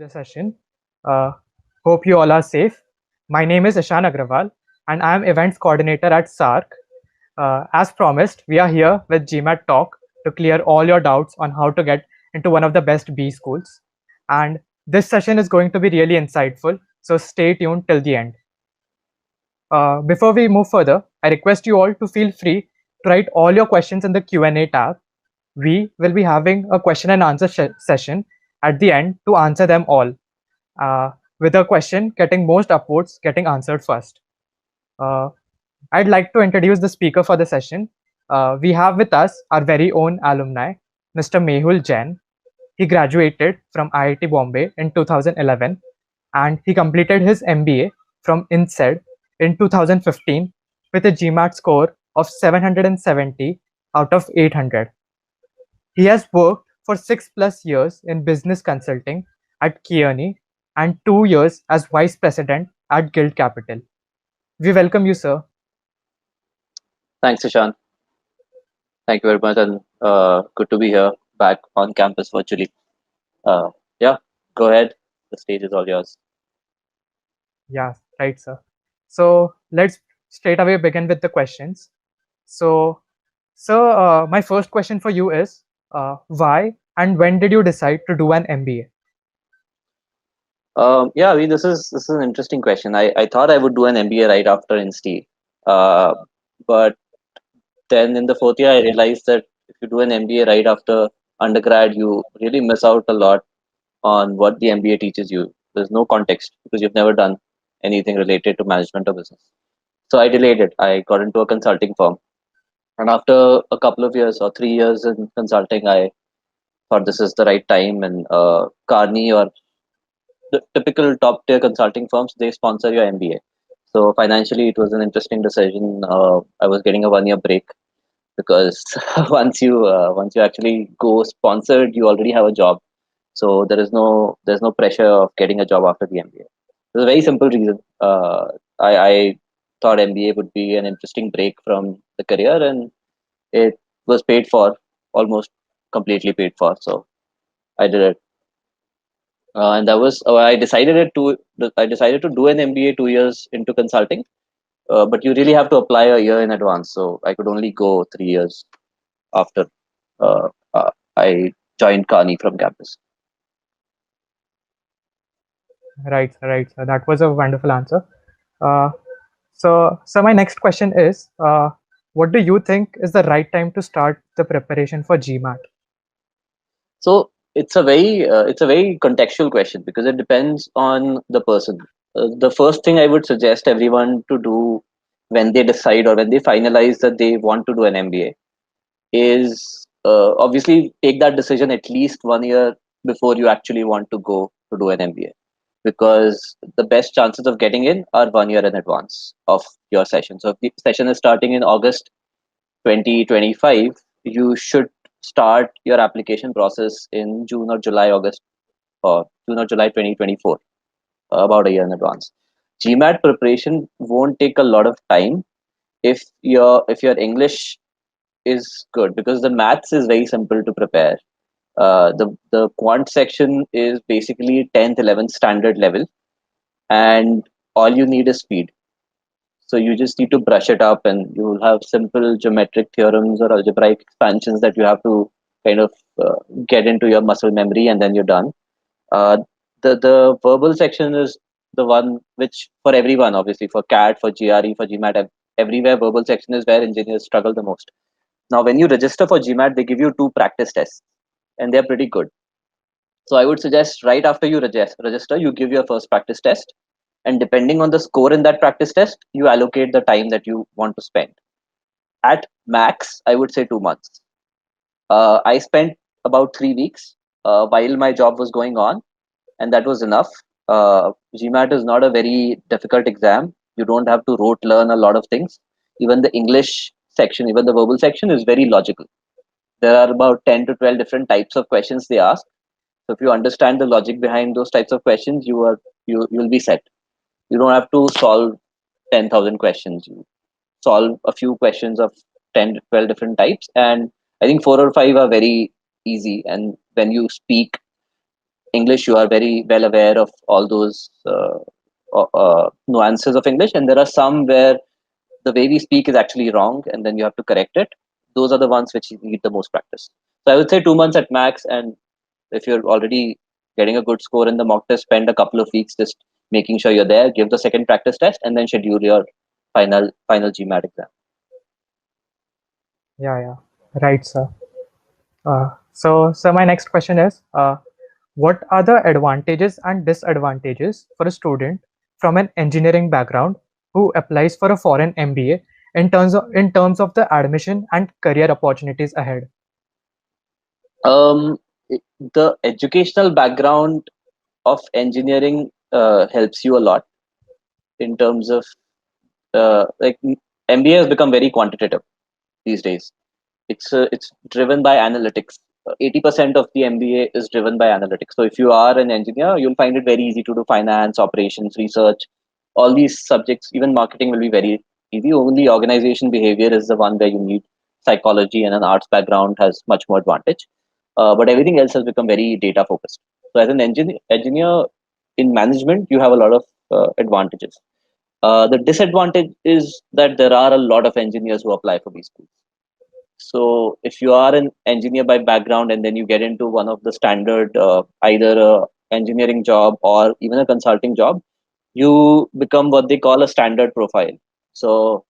the session. Uh, Hope you all are safe. My name is Ishan Agrawal, and I am events coordinator at SARC. As promised, we are here with GMAT Talk to clear all your doubts on how to get into one of the best B schools. And this session is going to be really insightful, so stay tuned till the end. Before we move further, I request you all to feel free to write all your questions in the Q&A tab. We will be having a question and answer session at the end to answer them all, with a question getting most upvotes getting answered first. Uh, I'd like to introduce the speaker for the session. We have with us our very own alumni, Mr. Mehul Jain. He graduated from IIT Bombay in 2011 and he completed his MBA from INSEAD in 2015 with a GMAT score of 770 out of 800. He has worked for 6+ years in business consulting at Kearney and 2 years as vice president at Guild Capital. We welcome you, sir. Thanks, Ishan. Thank you very much, and good to be here back on campus virtually. Yeah, go ahead. The stage is all yours. Yeah, right, sir. So let's straight away begin with the questions. So, sir, my first question for you is why and when did you decide to do an MBA? Yeah, I mean, this is an interesting question. I thought I would do an MBA right after INSTE, uh, but then in the fourth year, I realized that if you do an MBA right after undergrad, you really miss out a lot on what the MBA teaches you. There's no context because you've never done anything related to management or business. So I delayed it. I got into a consulting firm. And after a couple of years or 3 years in consulting, I thought this is the right time. And Carney or the typical top tier consulting firms, they sponsor your MBA. So financially, it was an interesting decision. I was getting a 1 year break because once you actually go sponsored, you already have a job. So there's no pressure of getting a job after the MBA. There's a very simple reason. I thought MBA would be an interesting break from the career, and it was paid for, almost completely paid for. So I did it, and that was I decided to do an MBA 2 years into consulting, but you really have to apply a year in advance. So I could only go 3 years after I joined Carney from campus. Right, right. So that was a wonderful answer. Uh, so my next question is, what do you think is the right time to start the preparation for GMAT? So it's a very contextual question because it depends on the person. The first thing I would suggest everyone to do when they decide or when they finalize that they want to do an MBA is obviously take that decision at least 1 year before you actually want to go to do an MBA, because the best chances of getting in are 1 year in advance of your session. So if the session is starting in August 2025, you should start your application process in June or July, August, or June or July 2024, about a year in advance. GMAT preparation won't take a lot of time if your English is good, because the maths is very simple to prepare. The quant section is basically 10th 11th standard level, and all you need is speed. So you just need to brush it up, and you will have simple geometric theorems or algebraic expansions that you have to kind of get into your muscle memory, and then you're done. Uh, the verbal section is the one which for everyone, obviously for CAT, for GRE, for GMAT, everywhere verbal section is where engineers struggle the most. Now, when you register for GMAT, they give you two practice tests, and they're pretty good. So I would suggest right after you register, you give your first practice test, and depending on the score in that practice test, you allocate the time that you want to spend. At max, I would say 2 months. I spent about 3 weeks while my job was going on, and that was enough. GMAT is not a very difficult exam. You don't have to rote learn a lot of things. Even the English section, even the verbal section is very logical. There are about 10 to 12 different types of questions they ask. So if you understand the logic behind those types of questions, you'll be set. You don't have to solve 10,000 questions. You solve a few questions of 10 to 12 different types, and I think four or five are very easy. And when you speak, English, you are very well aware of all those nuances of English, and there are some where the way we speak is actually wrong, and then you have to correct it. Those are the ones which need the most practice. So I would say 2 months at max, and if you're already getting a good score in the mock test, spend a couple of weeks just making sure you're there. Give the second practice test, and then schedule your final GMAT exam. Yeah, yeah. Right, sir. So my next question is, what are the advantages and disadvantages for a student from an engineering background who applies for a foreign MBA in terms of the admission and career opportunities ahead? Um, the educational background of engineering helps you a lot in terms of like MBA has become very quantitative these days. It's driven by analytics. 80% of the MBA is driven by analytics. So if you are an engineer, you'll find it very easy to do finance, operations, research, all these subjects. Even marketing will be very easy. Only organization behavior is the one where you need psychology, and an arts background has much more advantage. But everything else has become very data focused. So as an engineer in management, you have a lot of advantages. The disadvantage is that there are a lot of engineers who apply for these schools. So if you are an engineer by background and then you get into one of the standard either a engineering job or even a consulting job, you become what they call a standard profile. So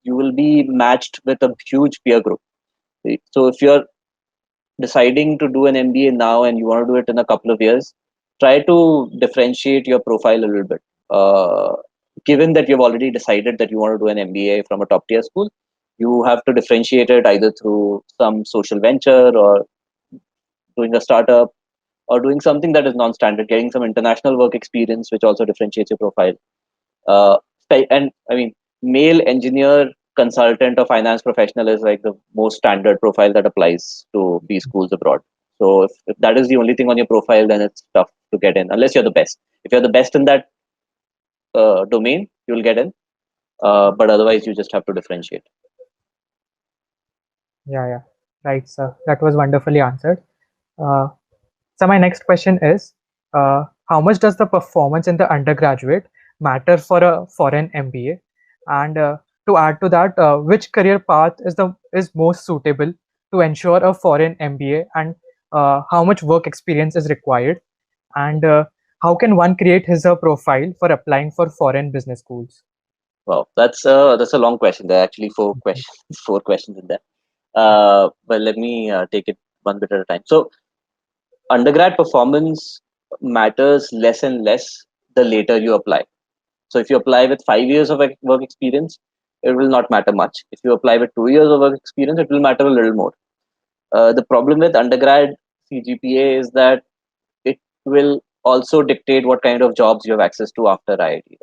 you will be matched with a huge peer group. So if you're deciding to do an MBA now and you want to do it in a couple of years, try to differentiate your profile a little bit. Given that you've already decided that you want to do an MBA from a top tier school, you have to differentiate it either through some social venture or doing a startup or doing something that is non-standard, getting some international work experience, which also differentiates your profile. And I mean, male engineer, consultant, or finance professional is like the most standard profile that applies to these schools abroad. So if that is the only thing on your profile, then it's tough to get in unless you're the best. If you're the best in that domain, you'll get in. But otherwise, you just have to differentiate. Yeah, yeah. Right, sir. That was wonderfully answered. Uh, so my next question is, how much does the performance in the undergraduate matter for a foreign MBA? And to add to that, which career path is most suitable to ensure a foreign MBA, and how much work experience is required, and how can one create his profile for applying for foreign business schools? Well, that's a long question. There are actually four questions, four questions in there. But let me take it one bit at a time. So undergrad performance matters less and less the later you apply. So if you apply with 5 years of work experience, it will not matter much. If you apply with 2 years of work experience, it will matter a little more. The problem with undergrad CGPA is that it will also dictate what kind of jobs you have access to after IIT.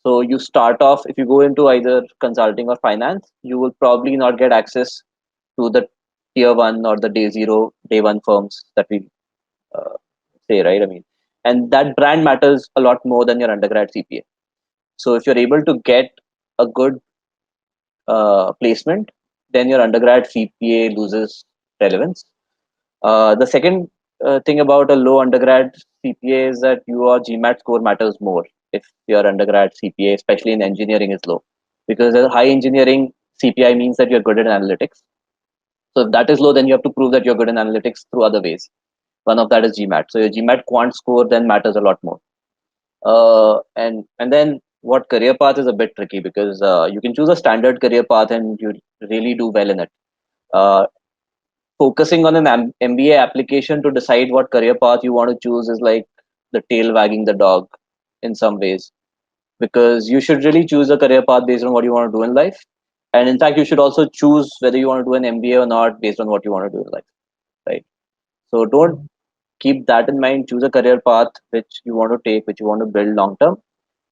So you start off, if you go into either consulting or finance, you will probably not get access to the tier one or the day one firms that we uh, say, right? I mean, and that brand matters a lot more than your undergrad CPA. So if you're able to get a good placement, then your undergrad CPA loses relevance. The second thing about a low undergrad CPA is that your GMAT score matters more if your undergrad CPA, especially in engineering, is low. Because a high engineering CPI means that you're good at analytics. So if that is low, then you have to prove that you're good in analytics through other ways. One of that is GMAT. So your GMAT quant score then matters a lot more. And then what career path is a bit tricky because you can choose a standard career path and you really do well in it. Uh, Focusing on an MBA application to decide what career path you want to choose is like the tail wagging the dog in some ways, because you should really choose a career path based on what you want to do in life. And in fact, you should also choose whether you want to do an MBA or not based on what you want to do in life, right? So don't keep that in mind. Choose a career path which you want to take, which you want to build long term,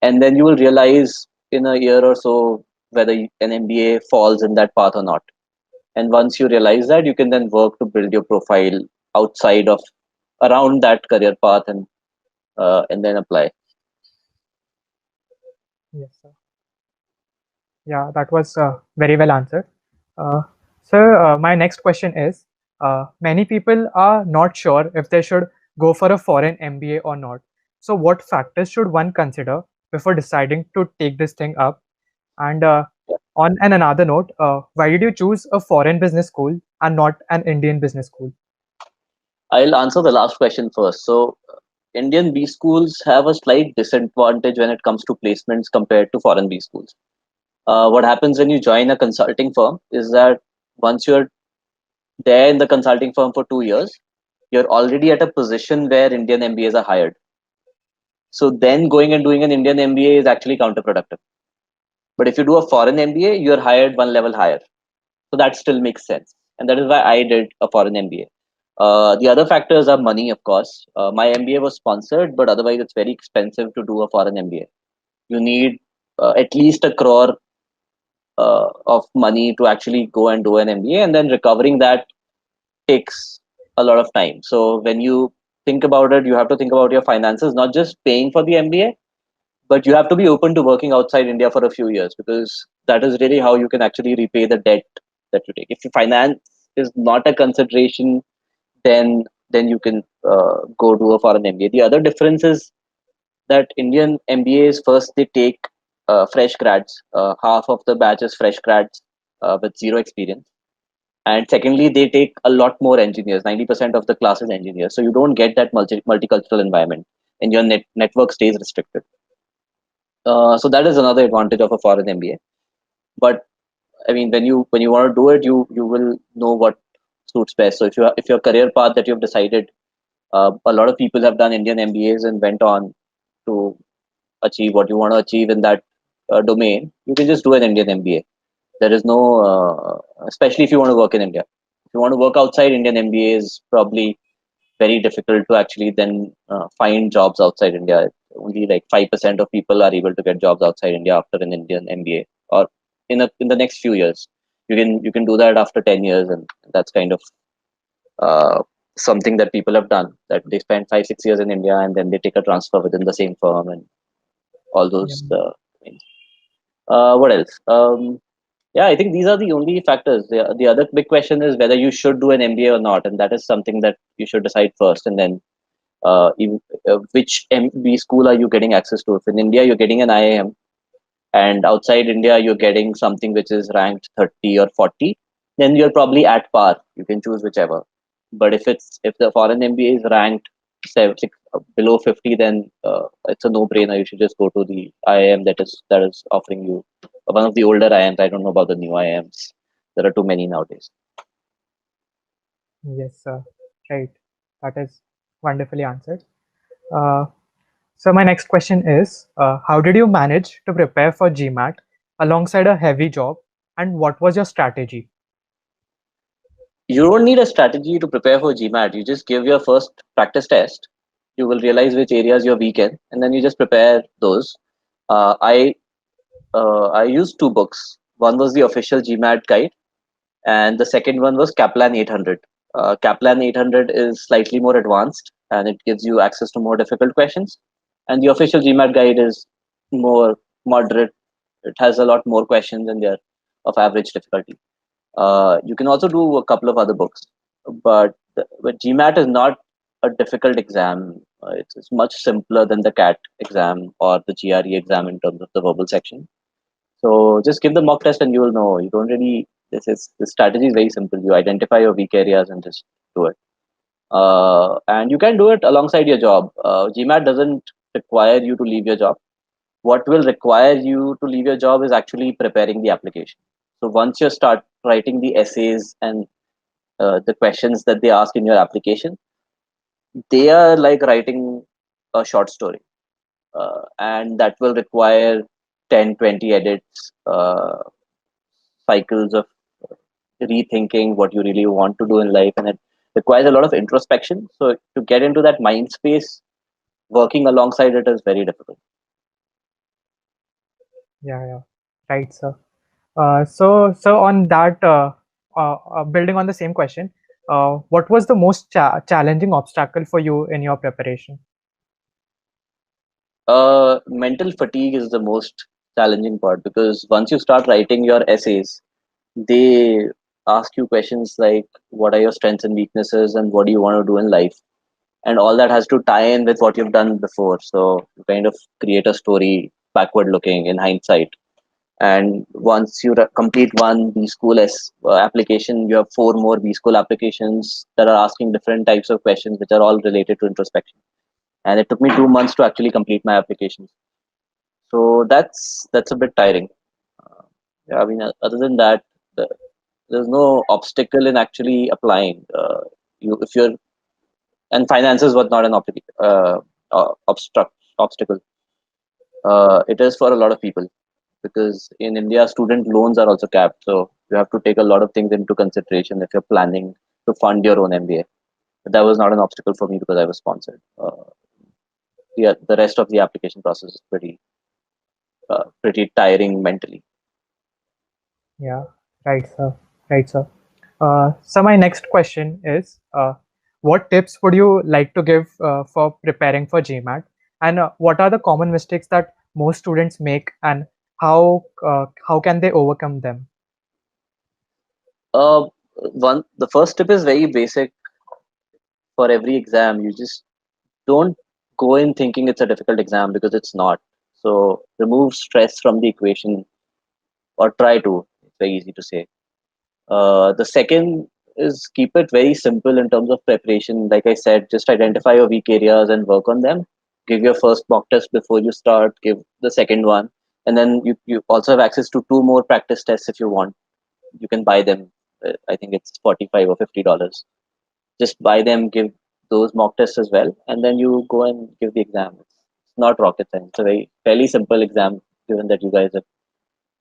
and then you will realize in a year or so whether an MBA falls in that path or not. And once you realize that, you can then work to build your profile outside of around that career path, and then apply. Yes, sir. Yeah, that was very well answered. So, my next question is, many people are not sure if they should go for a foreign MBA or not. So, what factors should one consider before deciding to take this thing up? And on an another note, why did you choose a foreign business school and not an Indian business school? I'll answer the last question first. So, Indian B schools have a slight disadvantage when it comes to placements compared to foreign B schools. What happens when you join a consulting firm is that once you're there in the consulting firm for 2 years, you're already at a position where Indian MBAs are hired. So then going and doing an Indian MBA is actually counterproductive. But if you do a foreign MBA, you're hired one level higher. So that still makes sense. And that is why I did a foreign MBA. The other factors are money, of course. My MBA was sponsored, but otherwise it's very expensive to do a foreign MBA. You need at least a crore of money to actually go and do an MBA, and then recovering that takes a lot of time. So when you think about it, you have to think about your finances, not just paying for the MBA, but you have to be open to working outside India for a few years, because that is really how you can actually repay the debt that you take. If your finance is not a consideration, then you can go do a foreign MBA. The other difference is that Indian MBAs, first they take fresh grads. Half of the batch is fresh grads with zero experience, and secondly they take a lot more engineers. 90% of the class is engineers, so you don't get that multicultural environment, and your network stays restricted. So that is another advantage of a foreign MBA. But I mean, when you want to do it, you will know what suits best. So if your career path that you've decided, a lot of people have done Indian MBAs and went on to achieve what you want to achieve in that domain. You can just do an Indian MBA. There is no, especially if you want to work in India. If you want to work outside, Indian MBA is probably very difficult to actually then find jobs outside India. Only like 5% of people are able to get jobs outside India after an Indian MBA, or in the next few years. You can do that after 10 years, and that's kind of uh, something that people have done. That they spend 5 6 years in India and then they take a transfer within the same firm and all Yeah, those things. What else? Yeah, I think these are the only factors. The other big question is whether you should do an MBA or not, and that is something that you should decide first, and then which MB school are you getting access to? If in India you're getting an IIM, and outside India you're getting something which is ranked 30 or 40, then you're probably at par. You can choose whichever. But if the foreign MBA is ranked below 50, then it's a no-brainer. You should just go to the IIM that is offering you one of the older IIMs. I don't know about the new IIMs. There are too many nowadays. yes, right. That is wonderfully answered. Uh, so my next question is, how did you manage to prepare for GMAT alongside a heavy job, and what was your strategy? You don't need a strategy to prepare for GMAT. You just give your first practice test. You will realize which areas you're weak in, and then you just prepare those. Uh, I I used two books. One was the official GMAT guide, and the second one was Kaplan 800. Kaplan 800 is slightly more advanced, and it gives you access to more difficult questions. And the official GMAT guide is more moderate. It has a lot more questions, and they're of average difficulty. You can also do a couple of other books, but GMAT is not a difficult exam. It's much simpler than the CAT exam or the GRE exam in terms of the verbal section. So just give the mock test and you will know. You don't really. The strategy is very simple. You identify your weak areas and just do it. And you can do it alongside your job. GMAT doesn't require you to leave your job. What will require you to leave your job is actually preparing the application. So once you start writing the essays and the questions that they ask in your application, they are like writing a short story, and that will require 10, 20 edits, cycles of rethinking what you really want to do in life, and it requires a lot of introspection. So to get into that mind space, working alongside it is very difficult. Yeah, yeah, right, sir. So on that, building on the same question, what was the most challenging obstacle for you in your preparation? Mental fatigue is the most challenging part, because once you start writing your essays, they ask you questions like what are your strengths and weaknesses and what do you want to do in life. and all that has to tie in with what you've done before. So you kind of create a story backward looking in hindsight. And once you complete one B School application, you have four more B School applications that are asking different types of questions, which are all related to introspection. And it took me 2 months to actually complete my applications. So that's a bit tiring. Yeah, I mean, other than that, the, there's no obstacle in actually applying. You, if you're and finances was not an obstacle. It is for a lot of people because in India, student loans are also capped. So you have to take a lot of things into consideration if you're planning to fund your own MBA. But that was not an obstacle for me because I was sponsored. The rest of the application process is pretty tiring mentally. Yeah, right, sir. Right, sir. So my next question is, what tips would you like to give for preparing for GMAT, and what are the common mistakes that most students make, and how can they overcome them? Uh, the first tip is very basic for every exam. You just don't go in thinking it's a difficult exam because it's not. So remove stress from the equation or try to. It's very easy to say. The second is keep it very simple in terms of preparation. Like I said, just identify your weak areas and work on them. Give your first mock test before you start. Give the second one, and then you also have access to two more practice tests if you want. You can buy them. I think it's $45 or $50. Just buy them. Give those mock tests as well, and then you go and give the exam. It's not rocket science. It's a very fairly simple exam, given that you guys have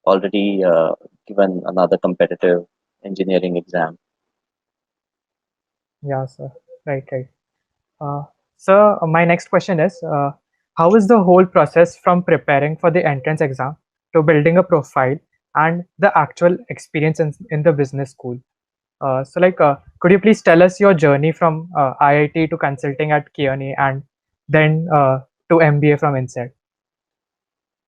already given another competitive engineering exam. Yeah, sir. Right, right. Uh, so my next question is, how is the whole process from preparing for the entrance exam to building a profile and the actual experience in the business school? Could you please tell us your journey from IIT to consulting at Kearney and then to MBA from INSEAD?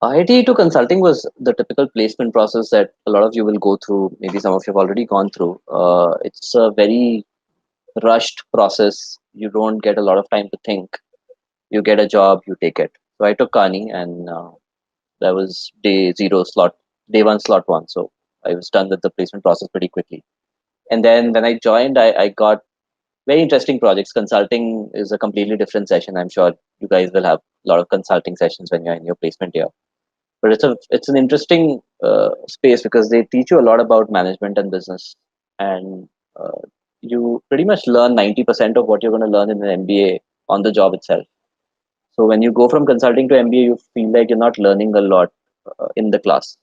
IIT to consulting was the typical placement process that a lot of you will go through. Maybe some of you have already gone through. It's a very rushed process. You don't get a lot of time to think. You get a job, you take it. So I took Kearney, and that was day one, slot one. So I was done with the placement process pretty quickly. And then when I joined, I got very interesting projects. Consulting is a completely different session. I'm sure you guys will have a lot of consulting sessions when you're in your placement year. But it's an interesting space because they teach you a lot about management and business, and uh, you pretty much learn 90% of what you're going to learn in an MBA on the job itself. So when you go from consulting to MBA, you feel like you're not learning a lot in the class.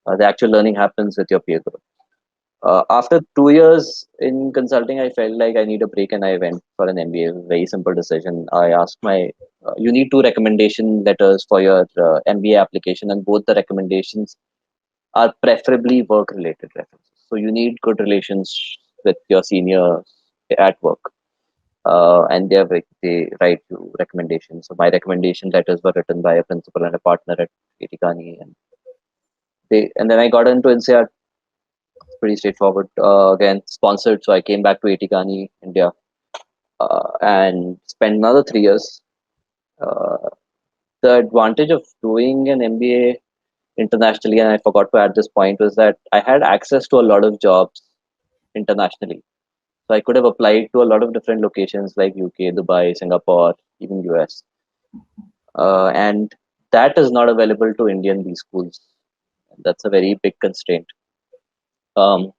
The actual learning happens with your peer group. After 2 years in consulting, I felt like I need a break and I went for an MBA. Very simple decision. I asked you need two recommendation letters for your MBA application, and both the recommendations are preferably work related references. So you need good relations with your seniors at work. And they write you recommendations. So my recommendation letters were written by a principal and a partner at Etikani, and then I got into INSEAD. Pretty straightforward. Again, sponsored. So I came back to Etikani, India, and spent another 3 years. Uh, the advantage of doing an MBA internationally, and I forgot to add this point, was that I had access to a lot of jobs internationally. So I could have applied to a lot of different locations like UK, Dubai, Singapore, even US. And that is not available to Indian B schools. That's a very big constraint. Um,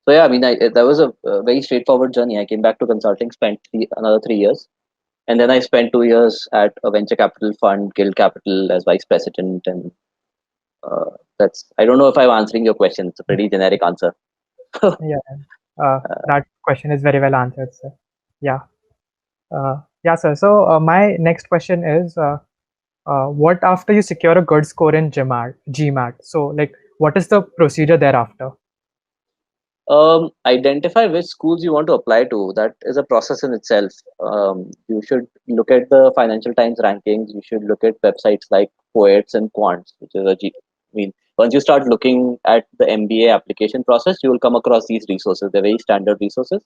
So yeah, I mean, that was a very straightforward journey. I came back to consulting, spent another 3 years, and then I spent 2 years at a venture capital fund, Guild Capital, as vice president. And that's I don't know if I'm answering your question. It's a pretty generic answer. Yeah, that question is very well answered, sir. Yeah, yeah, sir. So my next question is, what after you secure a good score in GMAT? So what is the procedure thereafter? Identify which schools you want to apply to. That is a process in itself. You should look at the Financial Times rankings. You should look at websites like Poets and Quants, which is I mean, once you start looking at the MBA application process, you will come across these resources. They're very standard resources.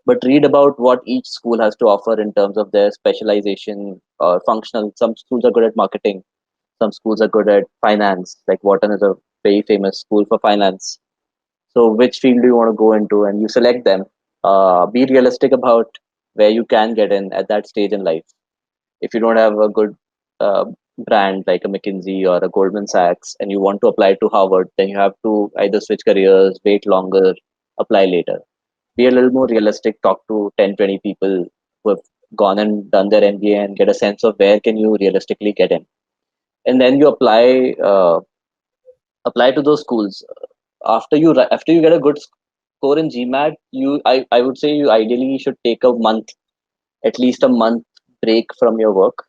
but read about what each school has to offer in terms of their specialization or functional. Some schools are good at marketing, some schools are good at finance. Like Wharton is a very famous school for finance. So, which field do you want to go into? And you select them. Be realistic about where you can get in at that stage in life. If you don't have a good uh, brand like a McKinsey or a Goldman Sachs and you want to apply to Harvard, then you have to either switch careers, wait longer, apply later. Be a little more realistic, talk to 10, 20 people who have gone and done their MBA and get a sense of where can you realistically get in. And then you apply to those schools. After you get a good score in GMAT, I would say you ideally should take a month, at least a month break from your work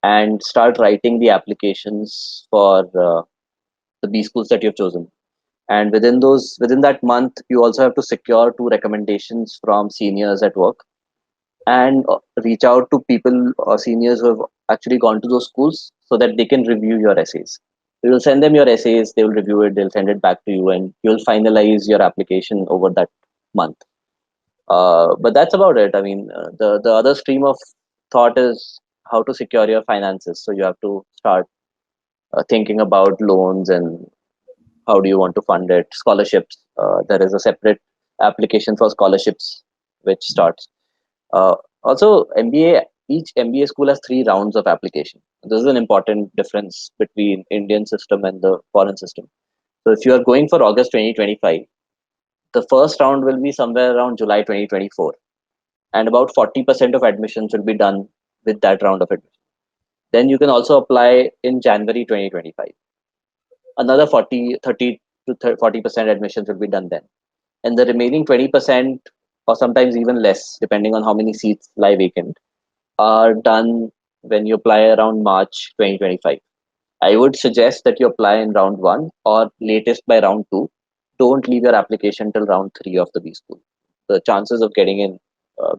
and start writing the applications for the B schools that you've chosen. And within that month, you also have to secure two recommendations from seniors at work and reach out to people or seniors who have actually gone to those schools so that they can review your essays. You will send them your essays, they will review it, they'll send it back to you, and you'll finalize your application over that month. But that's about it. I mean, the other stream of thought is how to secure your finances. So you have to start thinking about loans and how do you want to fund it. Scholarships. There is a separate application for scholarships which starts. Also, MBA. Each MBA school has 3 rounds of application. This is an important difference between Indian system and the foreign system. So if you are going for August 2025, the first round will be somewhere around July 2024, and about 40% of admissions will be done with that round of admission. Then you can also apply in January 2025. Another 30 to 40% admissions will be done then. And the remaining 20%, or sometimes even less, depending on how many seats lie vacant, are done when you apply around March 2025. I would suggest that you apply in round one or latest by round two. Don't leave your application till round three of the B school. The chances of getting in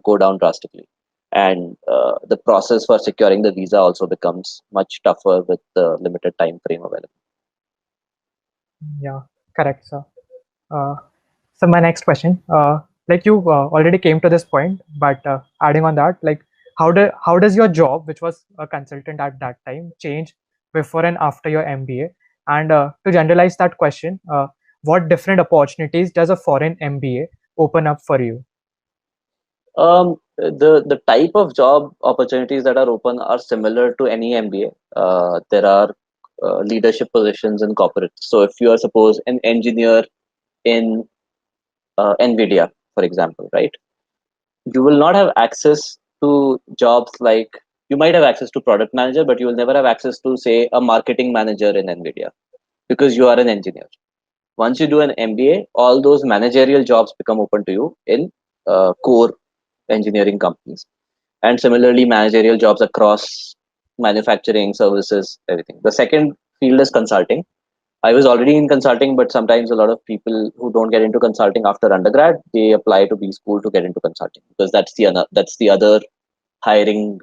go down drastically. And the process for securing the visa also becomes much tougher with the limited time frame available. Yeah, correct, sir. Uh, so my next question, like you already came to this point, but adding on that, like how does your job, which was a consultant at that time, change before and after your MBA? And to generalize that question, what different opportunities does a foreign MBA open up for you? The type of job opportunities that are open are similar to any MBA. There are leadership positions in corporates. So if you are suppose an engineer in NVIDIA, for example, right? You will not have access to jobs like you might have access to product manager, but you will never have access to say a marketing manager in NVIDIA because you are an engineer. Once you do an MBA, all those managerial jobs become open to you in core engineering companies, and similarly managerial jobs across manufacturing, services, everything. The second field is consulting. I was already in consulting, but sometimes a lot of people who don't get into consulting after undergrad, they apply to B school to get into consulting because that's the other hiring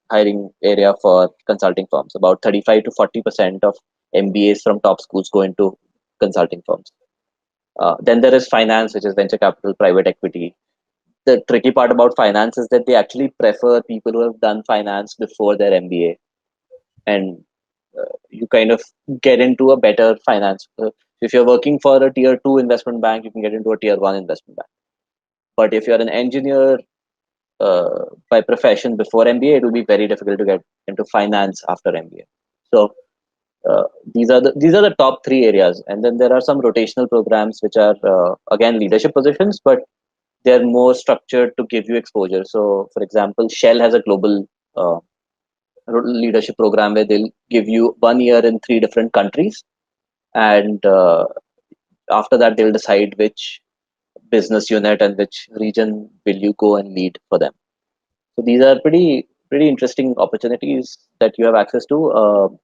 hiring area for consulting firms. About 35 to 40% of MBAs from top schools go into consulting firms. Then there is finance, which is venture capital, private equity. The tricky part about finance is that they actually prefer people who have done finance before their MBA, and you kind of get into a better finance. If you're working for a tier two investment bank, you can get into a tier one investment bank. But if you're an engineer by profession before MBA, it will be very difficult to get into finance after MBA. So these are the top 3 areas, and then there are some rotational programs which are again leadership positions, but they're more structured to give you exposure. So, for example, Shell has a global leadership program where they'll give you 1 year in 3 different countries, and after that they'll decide which business unit and which region will you go and lead for them. So these are pretty interesting opportunities that you have access to.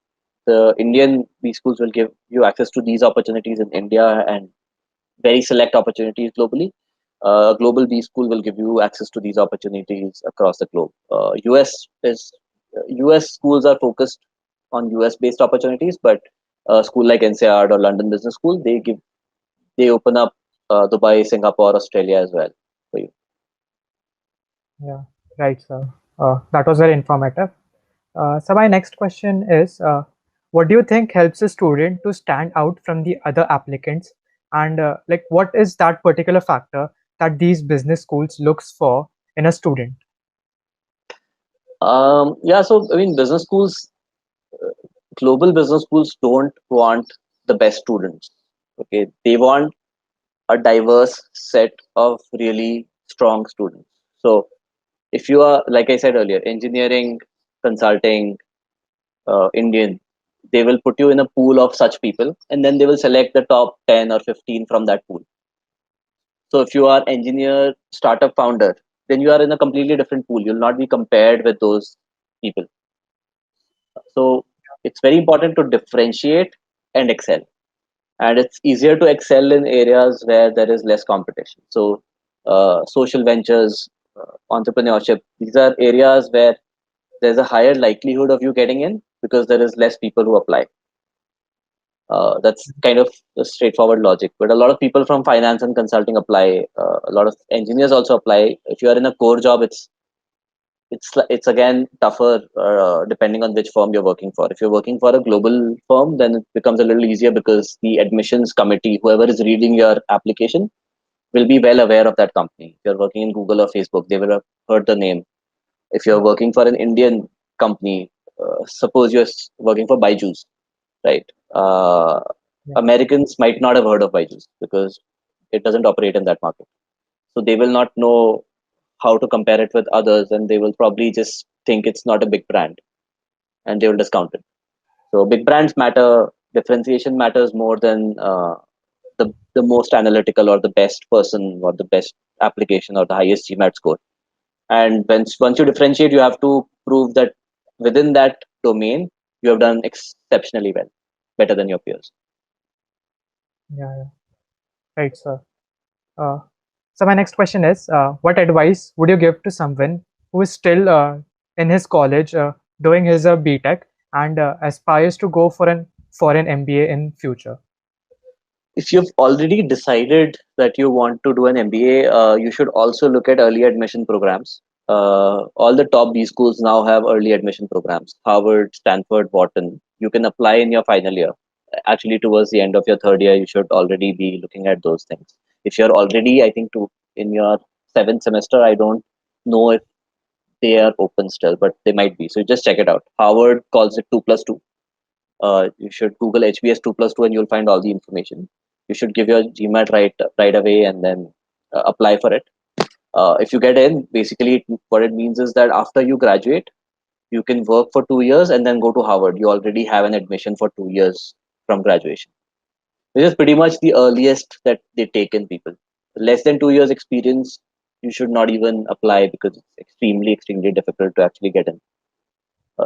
The Indian B schools will give you access to these opportunities in India and very select opportunities globally. Global B school will give you access to these opportunities across the globe. US schools are focused on US based opportunities, but a school like NCEART or London Business School, they open up Dubai, Singapore, Australia as well for you. Yeah, right, sir. That was very informative. So my next question is, what do you think helps a student to stand out from the other applicants, and like what is that particular factor that these business schools looks for in a student? Yeah, so I mean, business schools, global business schools don't want the best students. Okay, they want a diverse set of really strong students. So if you are, like I said earlier, engineering, consulting, Indian, they will put you in a pool of such people, and then they will select the top 10 or 15 from that pool. So if you are engineer, startup founder, then you are in a completely different pool. You'll not be compared with those people. So it's very important to differentiate and excel. And it's easier to excel in areas where there is less competition. So social ventures, entrepreneurship, these are areas where there's a higher likelihood of you getting in because there is less people who apply. That's kind of a straightforward logic. But a lot of people from finance and consulting apply. A lot of engineers also apply. If you are in a core job, it's again tougher depending on which firm you're working for. If you're working for a global firm, then it becomes a little easier because the admissions committee, whoever is reading your application, will be well aware of that company. If you're working in Google or Facebook, they will have heard the name. If you're Yeah, working for an Indian company, suppose you're working for Byju's, right? yeah, Americans might not have heard of Byju's because it doesn't operate in that market. So they will not know how to compare it with others, and they will probably just think it's not a big brand, and they will discount it. So big brands matter. Differentiation matters more than the most analytical or the best person or the best application or the highest GMAT score. And once you differentiate, you have to prove that within that domain you have done exceptionally well, better than your peers. yeah, yeah. Right, sir. Uh, so my next question is, what advice would you give to someone who is still in his college, doing his BTech, and aspires to go for an MBA in future? If you've already decided that you want to do an MBA, you should also look at early admission programs. All the top B schools now have early admission programs. Harvard, Stanford, Wharton. You can apply in your final year. Actually, towards the end of your third year, you should already be looking at those things. If you're already, I think, in your seventh semester, I don't know if they are open still, but they might be. So just check it out. Harvard calls it 2+2. You should Google HBS 2+2 and you'll find all the information. You should give your GMAT right away and then apply for it. If you get in, basically what it means is that after you graduate, you can work for 2 years and then go to Harvard. You already have an admission for 2 years from graduation, which is pretty much the earliest that they take in people. Less than 2 years experience, you should not even apply because it's extremely difficult to actually get in.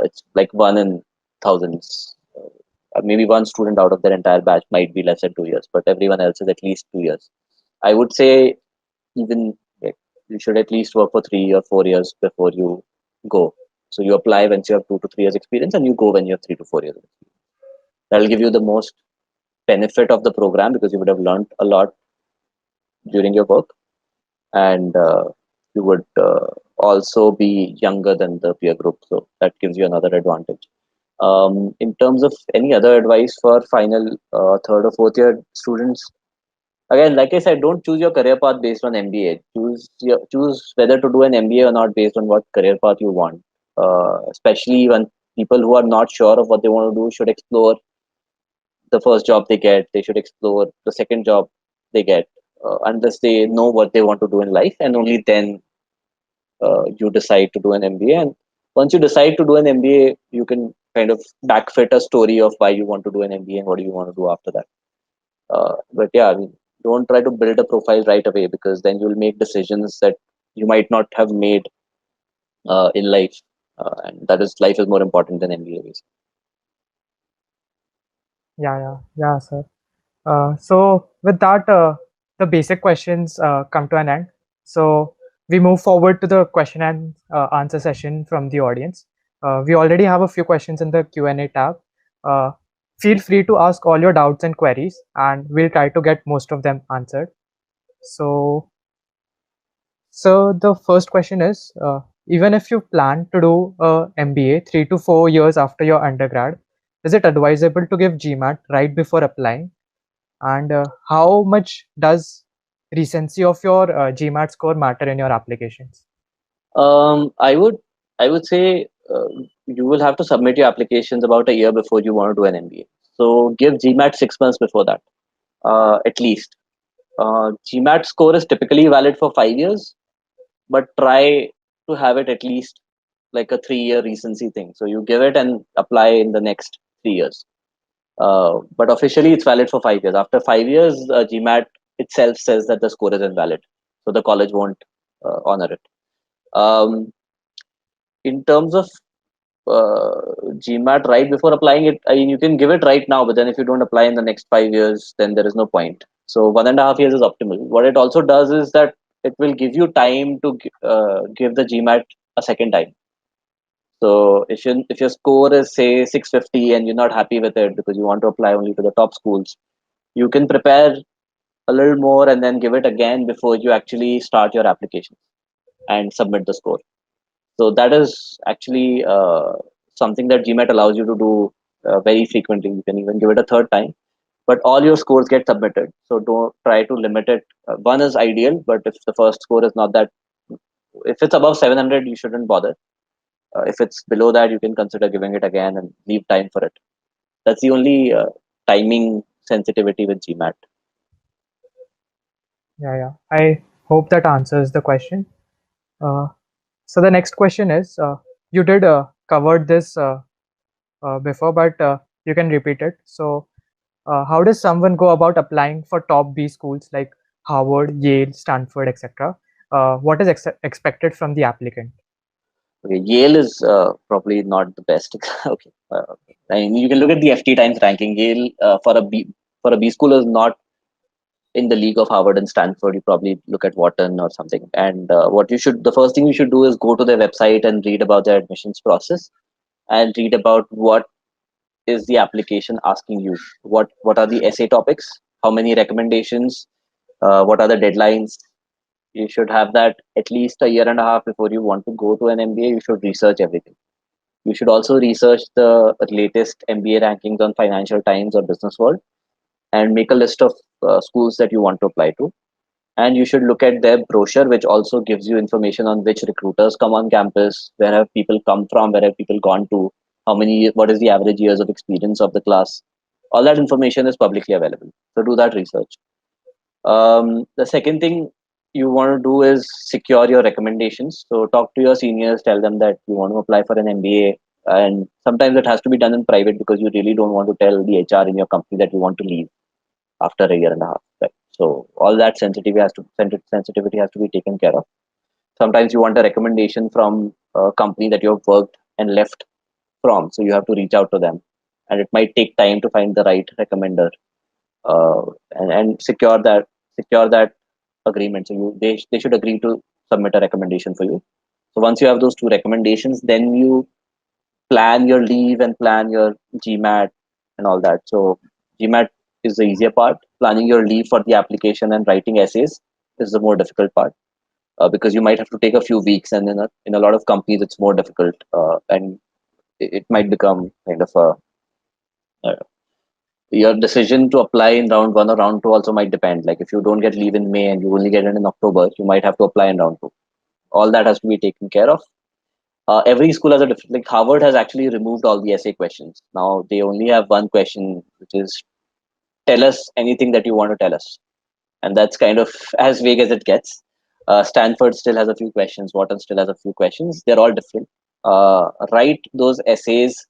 It's like one in thousands. Maybe one student out of their entire batch might be less than 2 years, but everyone else is at least 2 years. I would say even like, you should at least work for 3 or 4 years before you go. So you apply when you have 2 to 3 years experience, and you go when you have 3 to 4 years. That'll give you the most benefit of the program because you would have learned a lot during your work, and you would also be younger than the peer group. So that gives you another advantage. In terms of any other advice for final third or fourth year students, again, like I said, don't choose your career path based on MBA. Choose whether to do an MBA or not based on what career path you want. Especially when people who are not sure of what they want to do should explore the first job they get. They should explore the second job they get, unless they know what they want to do in life, and only then you decide to do an MBA. And once you decide to do an MBA, you can kind of backfit a story of why you want to do an MBA and what do you want to do after that. But yeah, I mean, don't try to build a profile right away because then you'll make decisions that you might not have made in life, and that is life is more important than MBA. Yeah, yeah, yeah, sir. So with that, the basic questions come to an end. So we move forward to the question and answer session from the audience. We already have a few questions in the Q&A tab. Uh, Feel free to ask all your doubts and queries, and we'll try to get most of them answered. So, So the first question is, even if you plan to do a MBA 3 to 4 years after your undergrad, is it advisable to give GMAT right before applying? And how much does recency of your GMAT score matter in your applications? I would say you will have to submit your applications about a year before you want to do an MBA. So give GMAT 6 months before that, at least. GMAT score is typically valid for 5 years, but try to have it at least like a 3 year recency thing. So you give it and apply in the next 3 years. But officially, it's valid for 5 years. After 5 years, GMAT itself says that the score is invalid, so the college won't honor it. Um, in terms of GMAT right before applying it, I mean, you can give it right now, but then if you don't apply in the next 5 years, then there is no point. So 1.5 years is optimal. What it also does is that it will give you time to give the GMAT a second time. So if your score is say 650 and you're not happy with it because you want to apply only to the top schools, you can prepare a little more and then give it again before you actually start your application and submit the score. So that is actually something that GMAT allows you to do very frequently. You can even give it a third time, but all your scores get submitted. So don't try to limit it. One is ideal, but if the first score is not that, if it's above 700, you shouldn't bother. If it's below that, you can consider giving it again and leave time for it. That's the only timing sensitivity with GMAT. Yeah. I hope that answers the question. Uh, so the next question is, you did covered this before, but you can repeat it. So, how does someone go about applying for top B schools like Harvard, Yale, Stanford, etc.? What is expected from the applicant? Okay, Yale is probably not the best. Okay, I mean, you can look at the FT Times ranking. Yale for a B school is not in the league of Harvard and Stanford. You probably look at Wharton or something. And the first thing you should do is go to their website and read about their admissions process and read about what is the application asking you. What are the essay topics? How many recommendations? What are the deadlines? You should have that at least a year and a half before you want to go to an MBA. You should research everything. You should also research the latest MBA rankings on Financial Times or Business World and make a list of schools that you want to apply to. And you should look at their brochure, which also gives you information on which recruiters come on campus, where have people come from, where have people gone to, what is the average years of experience of the class. All that information is publicly available. So do that research. The second thing you want to do is secure your recommendations. So talk to your seniors, tell them that you want to apply for an MBA. And sometimes it has to be done in private because you really don't want to tell the HR in your company that you want to leave after a year and a half. Right? So all that sensitivity has to be taken care of. Sometimes you want a recommendation from a company that you have worked and left from, so you have to reach out to them, and it might take time to find the right recommender uh, and secure that agreement. So they should agree to submit a recommendation for you. So once you have those two recommendations, then you plan your leave and plan your GMAT and all that. So GMAT is the easier part. Planning your leave for the application and writing essays is the more difficult part because you might have to take a few weeks, and in a lot of companies it's more difficult, and it might become kind of a your decision to apply in round one or round two also might depend. Like if you don't get leave in May and you only get it in October, you might have to apply in round two. All that has to be taken care of. Every school has a different. Like Harvard has actually removed all the essay questions. Now they only have one question, which is tell us anything that you want to tell us, and that's kind of as vague as it gets. Stanford still has a few questions. Wharton still has a few questions. They're all different. Write those essays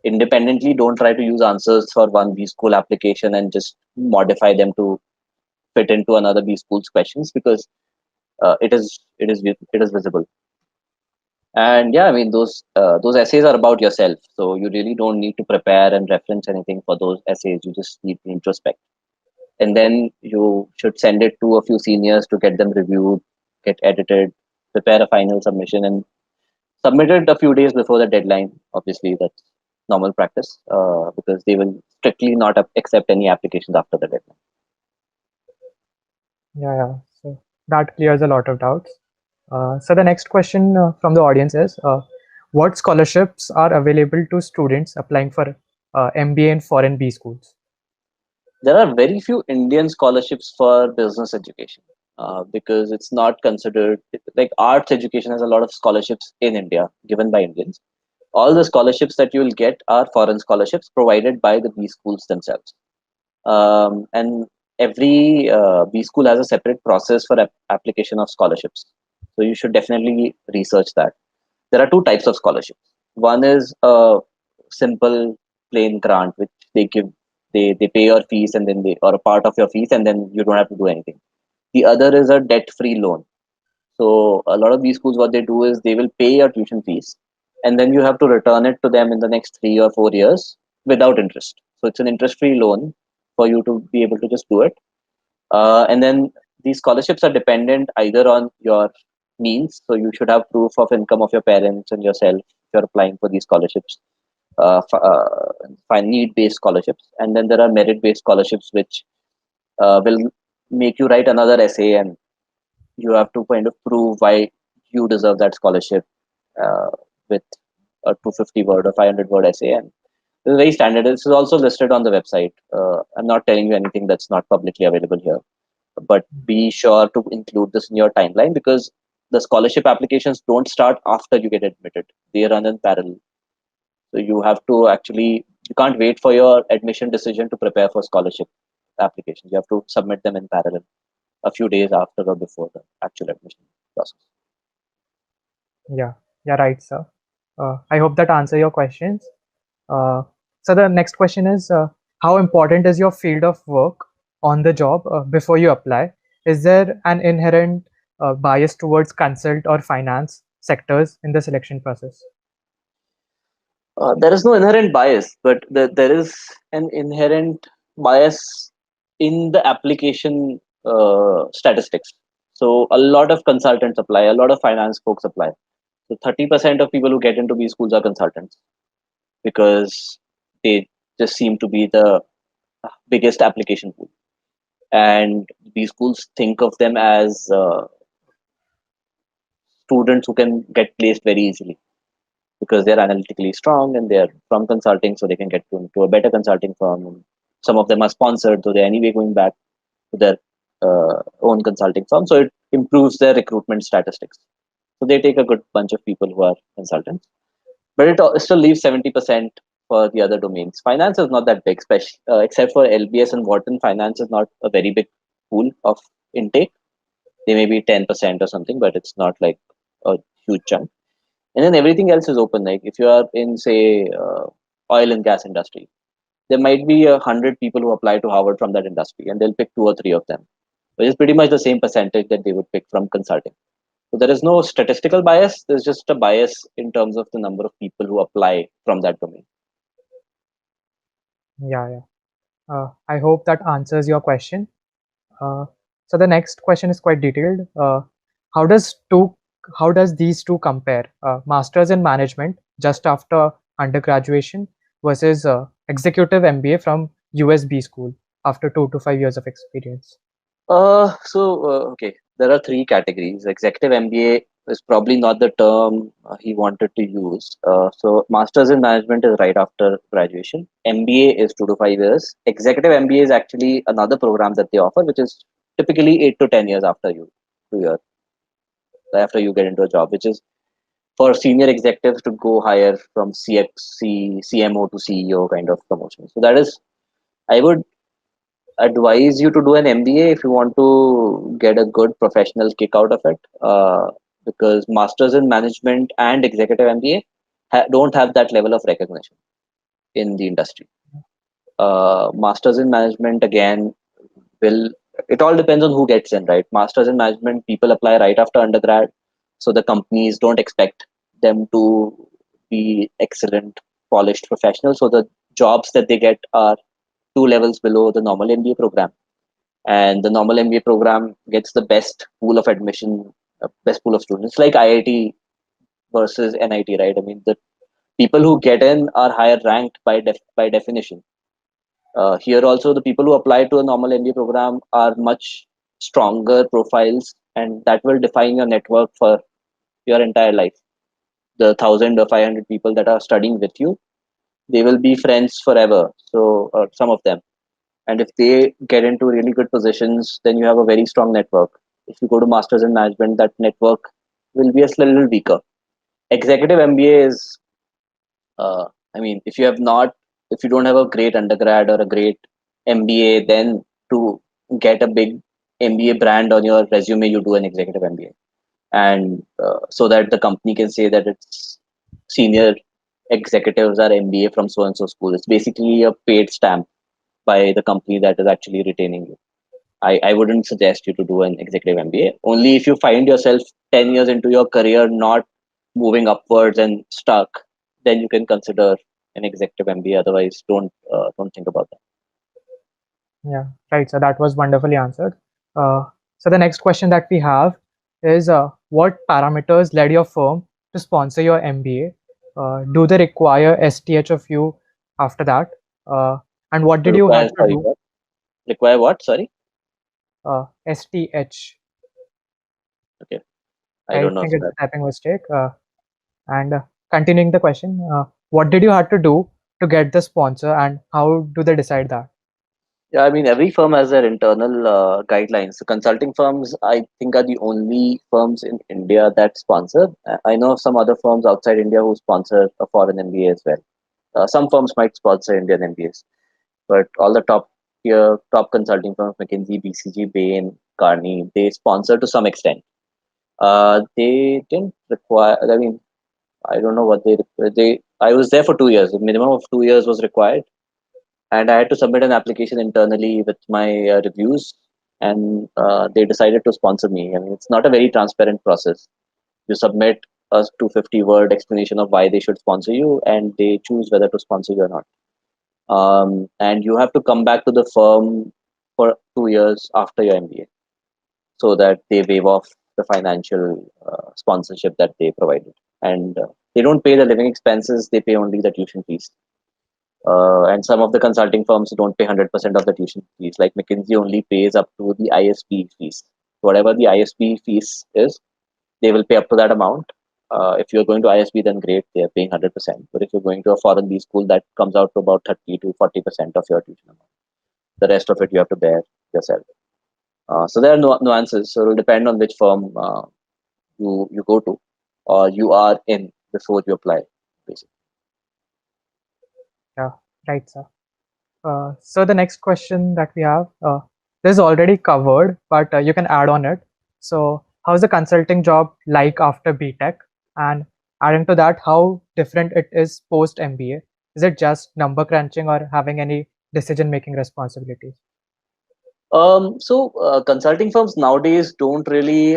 independently. Don't try to use answers for one B school application and just modify them to fit into another B school's questions because it is visible. And yeah, I mean those essays are about yourself, so you really don't need to prepare and reference anything for those essays. You just need to introspect, and then you should send it to a few seniors to get them reviewed, get edited, prepare a final submission, and submit it a few days before the deadline. Obviously, that's normal practice because they will strictly not accept any applications after the deadline. Yeah. So that clears a lot of doubts. So the next question from the audience is, what scholarships are available to students applying for MBA in foreign B schools? There are very few Indian scholarships for business education because it's not considered like arts education has a lot of scholarships in India given by Indians. All the scholarships that you will get are foreign scholarships provided by the B schools themselves. And every B school has a separate process for application of scholarships. So you should definitely research that. There are two types of scholarships. One is a simple plain grant, which they give, they pay your fees and then they or a part of your fees and then you don't have to do anything. The other is a debt-free loan. So a lot of these schools, what they do is they will pay your tuition fees, and then you have to return it to them in the next 3 or 4 years without interest. So it's an interest-free loan for you to be able to just do it. And then these scholarships are dependent either on your means, so you should have proof of income of your parents and yourself if you're applying for these scholarships. Find need-based scholarships, and then there are merit-based scholarships, which will make you write another essay and you have to kind of prove why you deserve that scholarship uh, with a 250 word or 500 word essay. And this is very standard. This is also listed on the website. I'm not telling you anything that's not publicly available here, but be sure to include this in your timeline because the scholarship applications don't start after you get admitted. They run in parallel. So you have to actually, you can't wait for your admission decision to prepare for scholarship applications. You have to submit them in parallel a few days after or before the actual admission process. Yeah, yeah, right, sir. I hope that answer your questions. Uh, so the next question is, how important is your field of work on the job before you apply? Is there an inherent bias towards consult or finance sectors in the selection process? There is no inherent bias, but there is an inherent bias in the application statistics. So a lot of consultants apply, a lot of finance folks apply. So 30% of people who get into these schools are consultants because they just seem to be the biggest application pool. And these schools think of them as students who can get placed very easily because they're analytically strong and they're from consulting, so they can get to a better consulting firm. And some of them are sponsored, so they're anyway going back to their own consulting firm. So it improves their recruitment statistics. So they take a good bunch of people who are consultants, but it still leaves 70% for the other domains. Finance is not that big, especially except for LBS and Wharton. Finance is not a very big pool of intake. They may be 10% or something, but it's not like a huge chunk. And then everything else is open. Like if you are in, say, oil and gas industry, there might be 100 people who apply to Harvard from that industry, and they'll pick two or three of them, which is pretty much the same percentage that they would pick from consulting. So there is no statistical bias. There's just a bias in terms of the number of people who apply from that domain. Yeah, yeah. I hope that answers your question. Uh, so the next question is quite detailed. How does two how does these two compare? Masters in management just after undergraduation versus executive MBA from USB school after 2 to 5 years of experience. Okay, there are three categories. Executive MBA is probably not the term he wanted to use. So, Masters in Management is right after graduation. MBA is 2 to 5 years. Executive MBA is actually another program that they offer, which is typically 8 to 10 years after after you get into a job, which is for senior executives to go higher from CMO to CEO kind of promotion. So that is, I would advise you to do an MBA if you want to get a good professional kick out of it. Because masters in management and executive MBA don't have that level of recognition in the industry. Masters in management again will it all depends on who gets in, right? Masters in management people apply right after undergrad, so the companies don't expect them to be excellent, polished professionals. So the jobs that they get are 2 levels below the normal MBA program, and the normal MBA program gets the best pool of admission, best pool of students, like IIT versus NIT, right? I mean, the people who get in are higher ranked by definition. Here also, the people who apply to a normal MBA program are much stronger profiles and that will define your network for your entire life. The 1,000 or 500 people that are studying with you, they will be friends forever. So, some of them, and if they get into really good positions, then you have a very strong network. If you go to masters in management, that network will be a little weaker. Executive MBA is, uh, I mean, if you don't have a great undergrad or a great MBA, then to get a big MBA brand on your resume, you do an executive MBA, and so that the company can say that it's senior executives are MBA from so and so school. It's basically a paid stamp by the company that is actually retaining you. I wouldn't suggest you to do an executive MBA. Only if you find yourself 10 years into your career not moving upwards and stuck, then you can consider an executive MBA. Otherwise, don't think about that. Yeah, right. So that was wonderfully answered. Uh, so the next question that we have is what parameters led your firm to sponsor your MBA? Do they require STH of you after that? And what did you Require had to sorry, do? what? Require what? Sorry. STH. Okay, I I don't know think for it's that. a typing mistake. And continuing the question, what did you had to do to get the sponsor, and how do they decide that? Yeah, I mean every firm has their internal guidelines. So consulting firms, I think, are the only firms in India that sponsor. I know of some other firms outside India who sponsor a foreign MBA as well. Some firms might sponsor Indian MBAs, but all the top consulting firms, McKinsey, BCG, Bain, Carney, they sponsor to some extent. They didn't require. I mean, I don't know what they. I was there for 2 years. The minimum of 2 years was required, and I had to submit an application internally with my reviews, and they decided to sponsor me. I mean, it's not a very transparent process. You submit a 250-word explanation of why they should sponsor you, and they choose whether to sponsor you or not. And you have to come back to the firm for 2 years after your MBA, so that they waive off the financial sponsorship that they provided. And they don't pay the living expenses; they pay only the tuition fees. And some of the consulting firms don't pay 100% of the tuition fees. Like McKinsey only pays up to the ISB fees. Whatever the ISB fees is, they will pay up to that amount. If you're going to ISB, then great, they're paying 100%. But if you're going to a foreign B school, that comes out to about 30 to 40% of your tuition amount. The rest of it you have to bear yourself. So there are nuances. So it will depend on which firm you go to or you are in before you apply, basically. Yeah, right, sir. So the next question that we have, this is already covered, but you can add on it. So how's the consulting job like after BTech? And adding to that, how different it is post MBA? Is it just number crunching or having any decision making responsibilities? So consulting firms nowadays don't really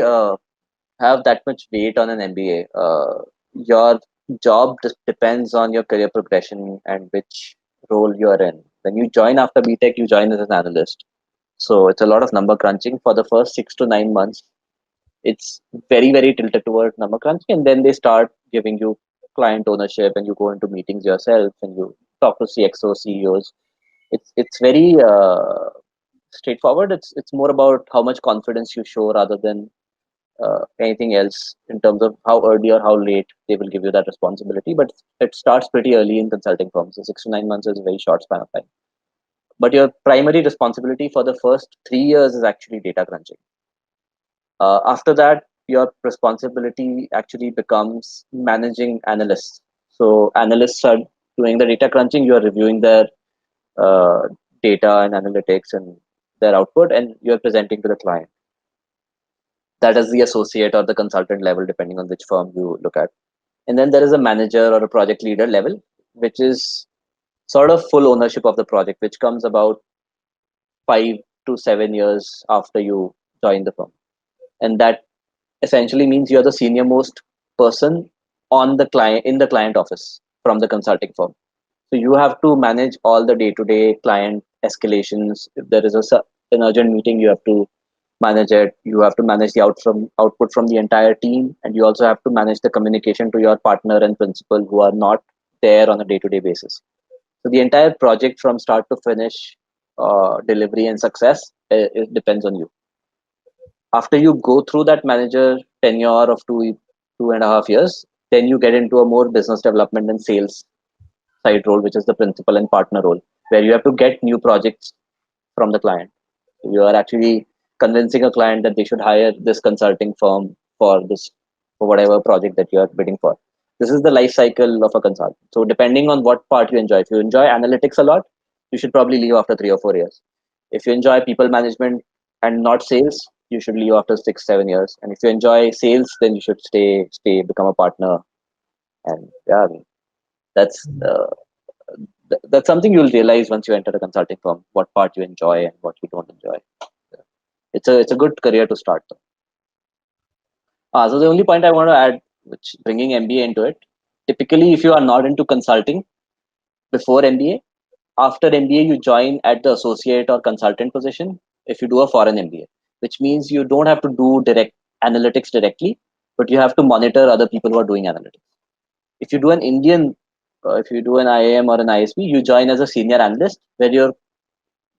have that much weight on an MBA. Your job just depends on your career progression and which role you are in. When you join after BTech, you join as an analyst. So it's a lot of number crunching for the first 6 to 9 months. It's very, very tilted towards number crunching, and then they start giving you client ownership, and you go into meetings yourself, and you talk to CXOs, CEOs. It's very straightforward. It's more about how much confidence you show rather than anything else in terms of how early or how late they will give you that responsibility. But it starts pretty early in consulting firms. So 6 to 9 months is a very short span of time. But your primary responsibility for the first 3 years is actually data crunching. After that, your responsibility actually becomes managing analysts. So analysts are doing the data crunching. You are reviewing their uh, data and analytics and their output, and you are presenting to the client. That is the associate or the consultant level, depending on which firm you look at. And then there is a manager or a project leader level, which is sort of full ownership of the project, which comes about 5 to 7 years after you join the firm. And that essentially means you're the senior most person on the client in the client office from the consulting firm. So you have to manage all the day-to-day client escalations. If there is an urgent meeting, you have to manage it. You have to manage the output from the entire team, and you also have to manage the communication to your partner and principal who are not there on a day-to-day basis. So the entire project from start to finish, delivery and success, it depends on you. After you go through that manager tenure of 2.5 years, then you get into a more business development and sales side role, which is the principal and partner role, where you have to get new projects from the client. You are actually convincing a client that they should hire this consulting firm for this, for whatever project that you are bidding for. This is the life cycle of a consultant. So depending on what part you enjoy, if you enjoy analytics a lot, you should probably leave after 3 or 4 years. If you enjoy people management and not sales, you should leave after 6, 7 years. And if you enjoy sales, then you should become a partner. And yeah, I mean, that's that's something you'll realize once you enter a consulting firm, what part you enjoy and what you don't enjoy. It's a good career to start though. So the only point I want to add, which bringing MBA into it, typically if you are not into consulting before MBA, after MBA you join at the associate or consultant position if you do a foreign MBA, which means you don't have to do direct analytics directly, but you have to monitor other people who are doing analytics. If you do an Indian, if you do an IIM or an ISB, you join as a senior analyst where your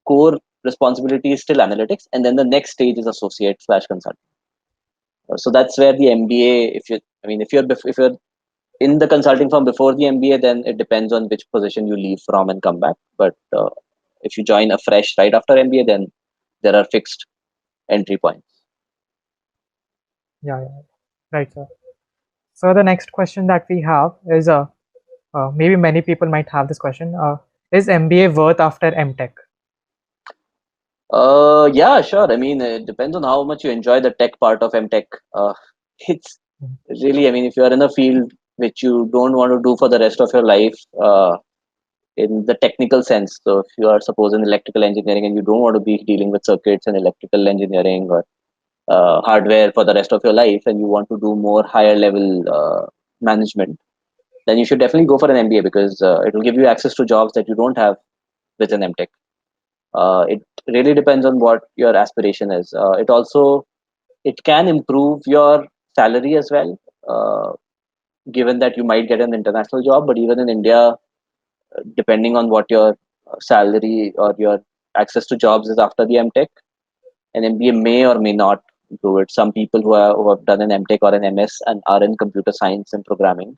core responsibility is still analytics, and then the next stage is associate slash consultant. So that's where the MBA, if you're in the consulting firm before the MBA, then it depends on which position you leave from and come back. But if you join a fresh right after MBA, then there are fixed entry points. Yeah, yeah. Right, sir. So the next question that we have is maybe many people might have this question. Is MBA worth after MTech? Yeah, sure. I mean, it depends on how much you enjoy the tech part of MTech. It's Mhm. really, I mean, if you are in a field which you don't want to do for the rest of your life, in the technical sense. So if you are suppose in electrical engineering and you don't want to be dealing with circuits and electrical engineering or hardware for the rest of your life, and you want to do more higher level management, then you should definitely go for an MBA because it will give you access to jobs that you don't have with an MTech. It really depends on what your aspiration is. It can improve your salary as well, given that you might get an international job. But even in India, depending on what your salary or your access to jobs is after the MTech, an MBA may or may not do it. Some people who have done an MTech or an MS and are in computer science and programming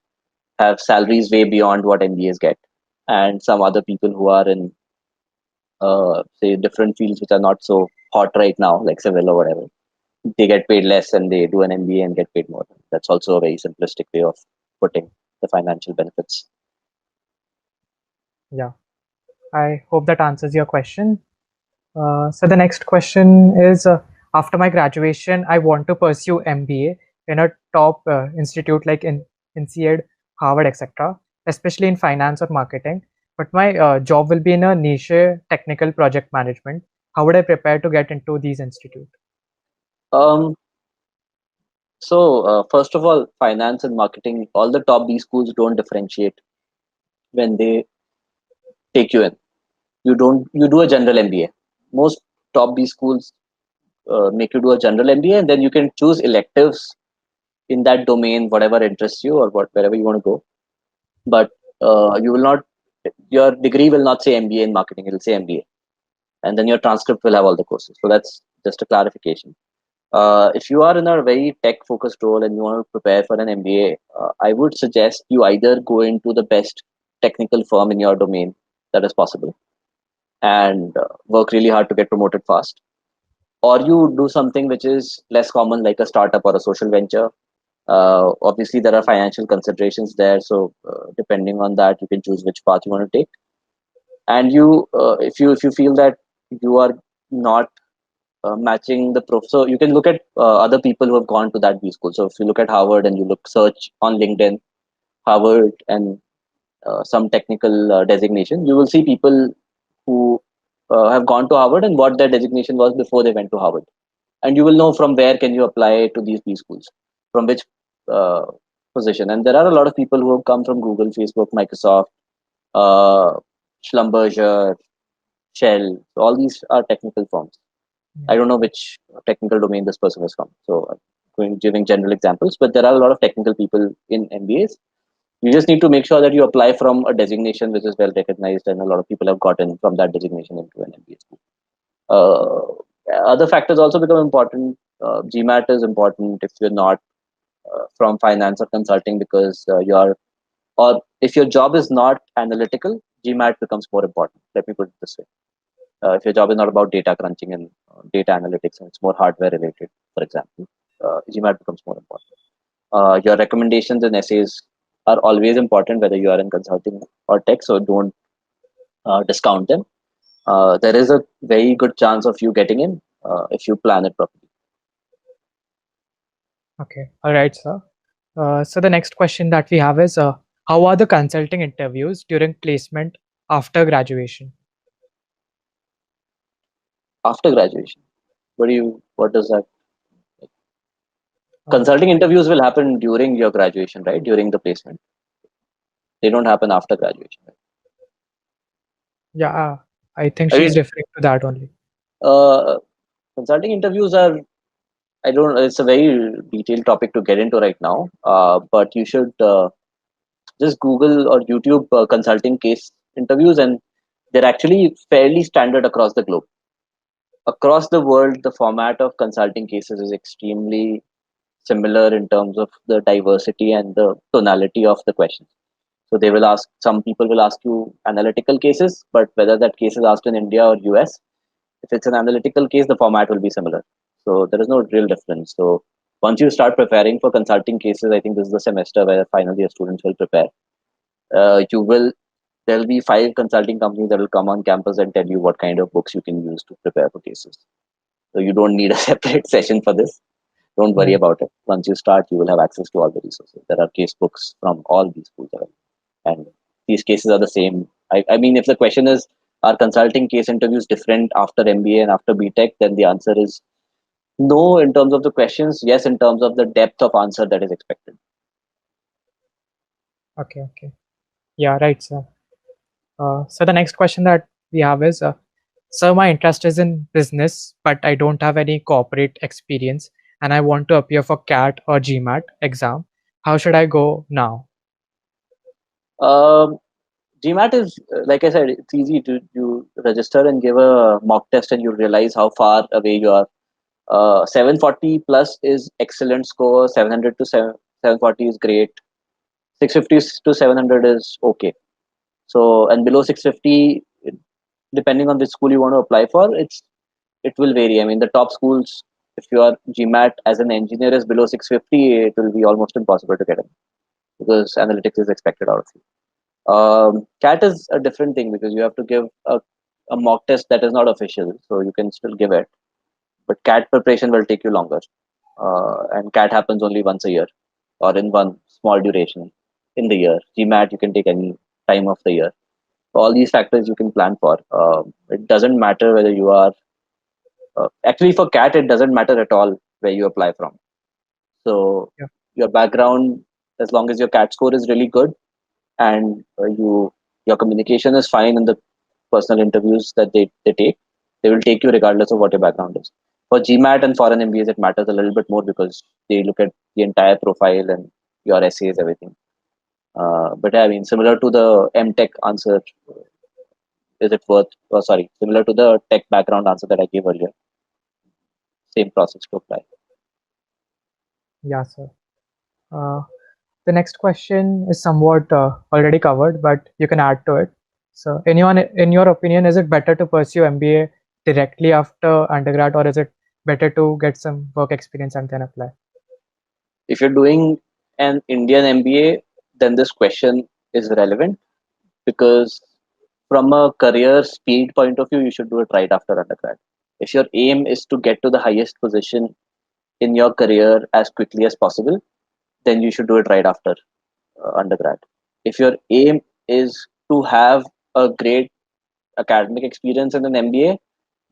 have salaries way beyond what MBAs get. And some other people who are in, say, different fields which are not so hot right now, like civil or whatever, they get paid less and they do an MBA and get paid more. That's also a very simplistic way of putting the financial benefits. Yeah, I hope that answers your question. So the next question is, after my graduation, I want to pursue MBA in a top institute like in INSEAD, Harvard, etc., especially in finance or marketing. But my job will be in a niche technical project management. How would I prepare to get into these institutes? Um, First of all, finance and marketing, all the top B schools don't differentiate when they take you in. You do a general MBA. Most top B schools make you do a general MBA, and then you can choose electives in that domain, whatever interests you or wherever you want to go. But you will not, your degree will not say MBA in marketing; it will say MBA, and then your transcript will have all the courses. So that's just a clarification. If you are in a very tech focused role and you want to prepare for an MBA, I would suggest you either go into the best technical firm in your domain that is possible and work really hard to get promoted fast, or you do something which is less common like a startup or a social venture. Obviously there are financial considerations there, so depending on that you can choose which path you want to take. And if you feel that you are not matching the prof. So you can look at other people who have gone to that B school. So if you look at Harvard and you look search on LinkedIn, Harvard and some technical designation, you will see people who have gone to Harvard and what their designation was before they went to Harvard. And you will know from where can you apply to these B schools, from which uh, position. And there are a lot of people who have come from Google, Facebook, Microsoft, uh, Schlumberger, Shell. So all these are technical firms. I don't know which technical domain this person is from. So I'm giving general examples, but there are a lot of technical people in MBAs. You just need to make sure that you apply from a designation which is well recognized, and a lot of people have gotten from that designation into an MBA school. Other factors also become important. GMAT is important if you're not from finance or consulting, because you're, or if your job is not analytical, GMAT becomes more important. Let me put it this way. If your job is not about data crunching and data analytics, and it's more hardware related, for example, GMAT becomes more important. Your recommendations and essays are always important, whether you are in consulting or tech, so don't discount them. There is a very good chance of you getting in if you plan it properly. Okay. All right, sir. So the next question that we have is, how are the consulting interviews during placement after graduation? After graduation, what does that? Uh, Consulting I- interviews will happen during your graduation, right? During the placement. They don't happen after graduation. Right? yeah, I think I she's mean, referring to that only. uh, consulting interviews are, I don't, it's a very detailed topic to get into right now, but you should just Google or YouTube consulting case interviews, and they're actually fairly standard across the globe. Across the world, the format of consulting cases is extremely similar in terms of the diversity and the tonality of the questions. So they will ask, some people will ask you analytical cases, but whether that case is asked in India or US, if it's an analytical case, the format will be similar. So there is no real difference. So once you start preparing for consulting cases, I think this is the semester where final year students will prepare. You will, there'll be 5 consulting companies that will come on campus and tell you what kind of books you can use to prepare for cases. So you don't need a separate session for this. Don't worry Right. about it. Once you start, you will have access to all the resources. There are case books from all these schools available, and these cases are the same. I mean, if the question is, are consulting case interviews different after MBA and after BTech, then the answer is no in terms of the questions, yes in terms of the depth of answer that is expected. Okay. Okay. Yeah. Right, sir. So the next question that we have is, sir, my interest is in business, but I don't have any corporate experience, and I want to appear for CAT or GMAT exam. How should I go now? Um, GMAT is, like I said, it's easy to you register and give a mock test, and you realize how far away you are. 740 plus is excellent score. 700 to 740 is great. 650 to 700 is okay. So, and below 650, depending on which school you want to apply for, it will vary. I mean, the top schools, if you are GMAT as an engineer is below 650, it will be almost impossible to get in because analytics is expected out of you. CAT is a different thing because you have to give a mock test that is not official, so you can still give it. But CAT preparation will take you longer, and CAT happens only once a year or in one small duration in the year. GMAT you can take any time of the year. All these factors you can plan for. It doesn't matter whether you are actually for CAT. It doesn't matter at all where you apply from. So Yeah. your background, as long as your CAT score is really good and your communication is fine in the personal interviews that they take, they will take you regardless of what your background is. For GMAT and foreign MBAs, it matters a little bit more because they look at the entire profile and your essays, everything. But I mean, similar to the MTech answer, is it worth? Oh, sorry, similar to the tech background answer that I gave earlier. Same process to apply. Yeah, sir. Uh, the next question is somewhat already covered, but you can add to it. So, anyone, in your opinion, is it better to pursue MBA directly after undergrad, or is it better to get some work experience and then apply? If you're doing an Indian MBA, then this question is relevant because from a career speed point of view, you should do it right after undergrad. If your aim is to get to the highest position in your career as quickly as possible, then you should do it right after undergrad. If your aim is to have a great academic experience in an MBA,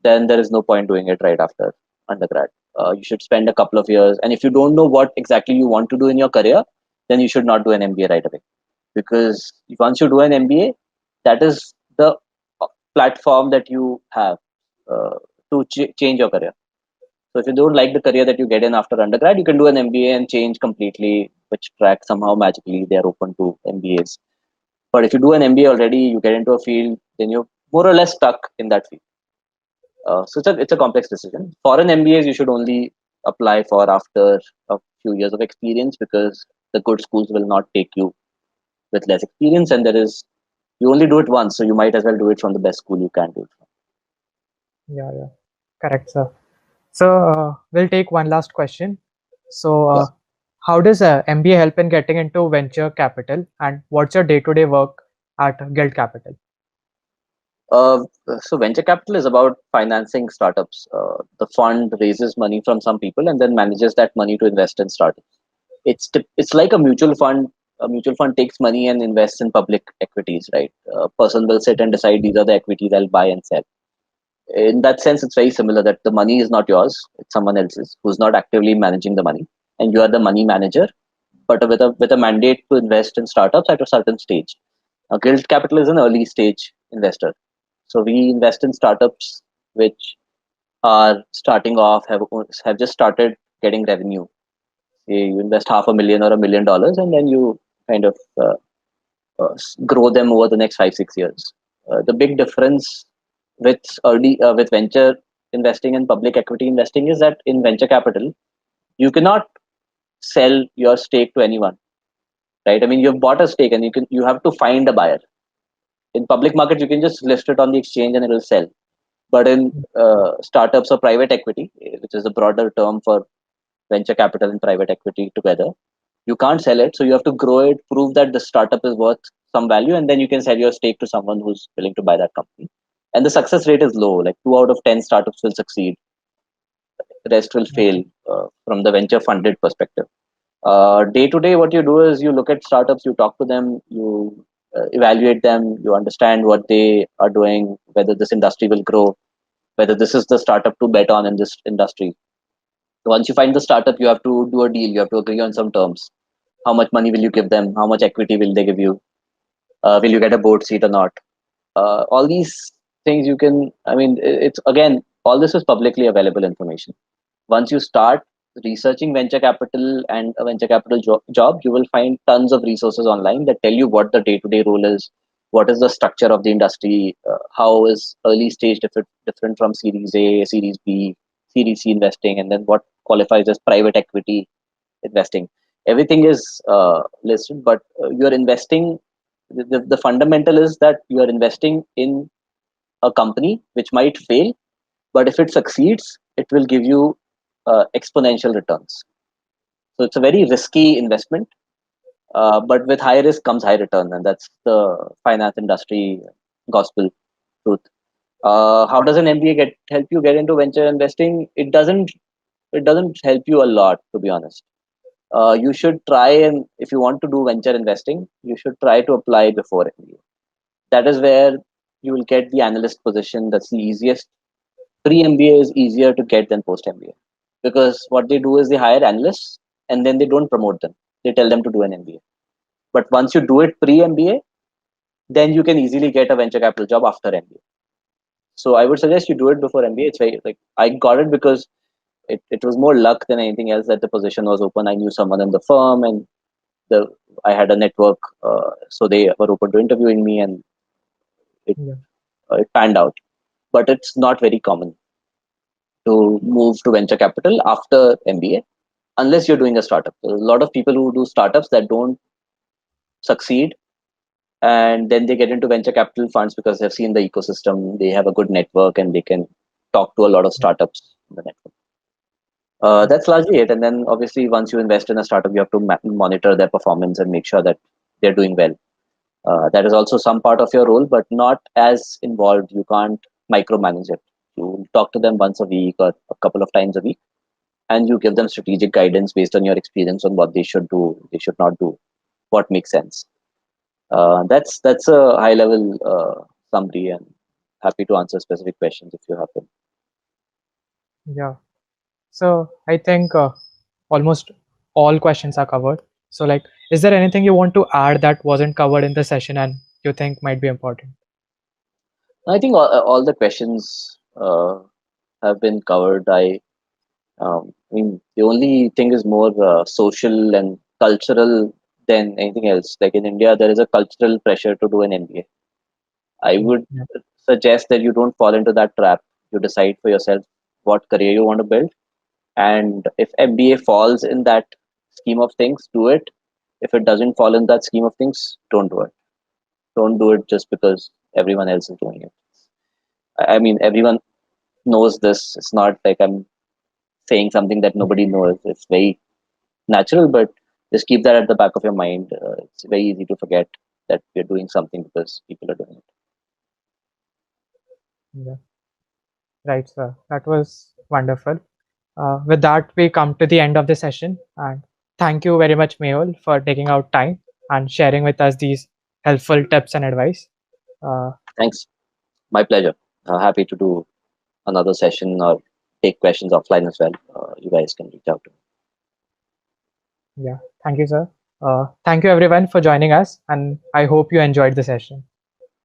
then there is no point doing it right after undergrad. You should spend a couple of years, and if you don't know what exactly you want to do in your career, then you should not do an MBA right away. Because once you do an MBA, that is the platform that you have to change your career. So if you don't like the career that you get in after undergrad, you can do an MBA and change completely which track. Somehow magically they are open to MBAs. But if you do an MBA already, you get into a field, then you're more or less stuck in that field. So it's a complex decision. Foreign MBAs, you should only apply for after a few years of experience, because the good schools will not take you with less experience, and there is, you only do it once, so you might as well do it from the best school you can do it from. Yeah, yeah, correct, sir. So we'll take one last question. So, Yeah. how does MBA help in getting into venture capital, and what's your day-to-day work at Guild Capital? Uh, so venture capital is about financing startups. The fund raises money from some people and then manages that money to invest in startups. It's like a mutual fund. A mutual fund takes money and invests in public equities, right? A person will sit and decide these are the equities I'll buy and sell. In that sense, it's very similar, that the money is not yours, it's someone else's who's not actively managing the money, and you are the money manager, but with a mandate to invest in startups at a certain stage. Now, Guild Capital is an early stage investor, so we invest in startups which are starting off, have just started getting revenue. Say you invest $500,000 or $1 million, and then you kind of grow them over the next 5 6 years. The big difference with with venture investing and public equity investing is that in venture capital you cannot sell your stake to anyone, right? I mean, you've bought a stake and you have to find a buyer. In public market you can just list it on the exchange and it will sell, but in startups or private equity, which is a broader term for venture capital and private equity together, you can't sell it, so you have to grow it, prove that the startup is worth some value, and then you can sell your stake to someone who's willing to buy that company. And the success rate is low, like 2 out of 10 startups will succeed, the rest will fail, from the venture funded perspective. Day to day, what you do is you look at startups, you talk to them, you evaluate them, you understand what they are doing, whether this industry will grow, whether this is the startup to bet on in this industry. So once you find the startup, you have to do a deal, you have to agree on some terms. How much money will you give them? How much equity will they give you? Will you get a board seat or not? All these things you can, I mean, it's again, all this is publicly available information. Once you start researching venture capital and a venture capital job, you will find tons of resources online that tell you what the day-to-day role is, what is the structure of the industry, how is early stage different from series A, series B, series C investing, and then what qualifies as private equity investing. Everything is listed, but you're investing, the fundamental is that you are investing in a company which might fail, but if it succeeds, it will give you exponential returns. So it's a very risky investment, but with high risk comes high return, and that's the finance industry gospel truth. How does an MBA help you get into venture investing? It doesn't. It doesn't help you a lot, to be honest. You should try, and if you want to do venture investing, you should try to apply before MBA. That is where you will get the analyst position. That's the easiest. Pre MBA is easier to get than post MBA, because what they do is they hire analysts and then they don't promote them. They tell them to do an MBA. But once you do it pre MBA, then you can easily get a venture capital job after MBA. So I would suggest you do it before MBA. It's very, like, I got it because it was more luck than anything else that the position was open. I knew someone in the firm, and the I had a network, so they were open to interviewing me, and it Yeah, it panned out. But it's not very common to move to venture capital after MBA unless you're doing a startup. There's a lot of people who do startups that don't succeed, and then they get into venture capital funds because they've seen the ecosystem, they have a good network, and they can talk to a lot of startups in the network. yeah, That's largely it. And then obviously, once you invest in a startup, you have to monitor their performance and make sure that they're doing well. That is also some part of your role, but not as involved. You can't micromanage it. You talk to them once a week or a couple of times a week, and you give them strategic guidance based on your experience on what they should do, they should not do, what makes sense. That's a high level summary, and happy to answer specific questions if you have them. yeah. So I think almost all questions are covered. So, like, is there anything you want to add that wasn't covered in the session and you think might be important? I think all the questions have been covered. I mean, the only thing is more social and cultural than anything else. Like in India, there is a cultural pressure to do an MBA. I Mm, would yeah, suggest that you don't fall into that trap. You decide for yourself what career you want to build, And if MBA falls in that scheme of things, do it. If it doesn't fall in that scheme of things, don't do it. Don't do it just because everyone else is doing it. I mean, everyone knows this. It's not like I'm saying something that nobody knows. It's very natural, but just keep that at the back of your mind. It's very easy to forget that you're doing something because people are doing it. Yeah. Right, sir. That was wonderful. With that, we come to the end of the session. And thank you very much, Mehul, for taking out time and sharing with us these helpful tips and advice. Uh, Thanks. My pleasure. Happy to do another session or take questions offline as well. You guys can reach out to me. yeah, thank you, sir. Thank you, everyone, for joining us. And I hope you enjoyed the session.